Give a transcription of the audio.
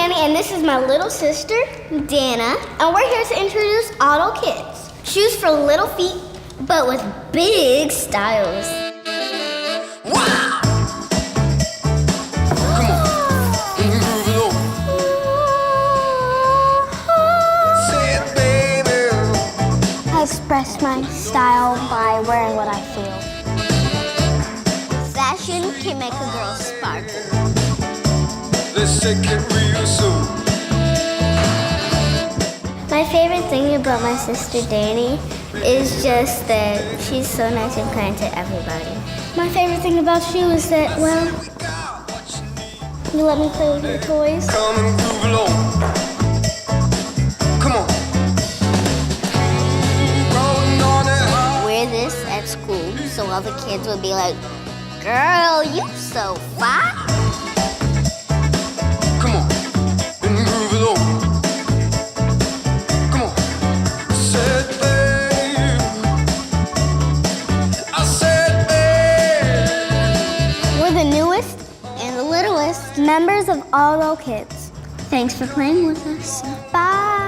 Dani, and this is my little sister, Dannah, and we're here to introduce Aldo Kids. Shoes for little feet, but with big styles. Wow! Come on, groove it on. Say it, baby. I express my style by wearing what I feel. Fashion can make a girl sparkle. Let's take it real soon. My favorite thing about my sister Dani is just that she's so nice and kind to everybody. My favorite thing about you is that, well, you let me play with your toys. Come and groove along. Come on. Rolling on it. Wear this at school so all the kids would be like, girl, you so fine. Come on, and groove it on. Come on. Said babe. I said babe. We're the newest and the littlest members of Aldo Kids. Thanks for playing with us. Bye.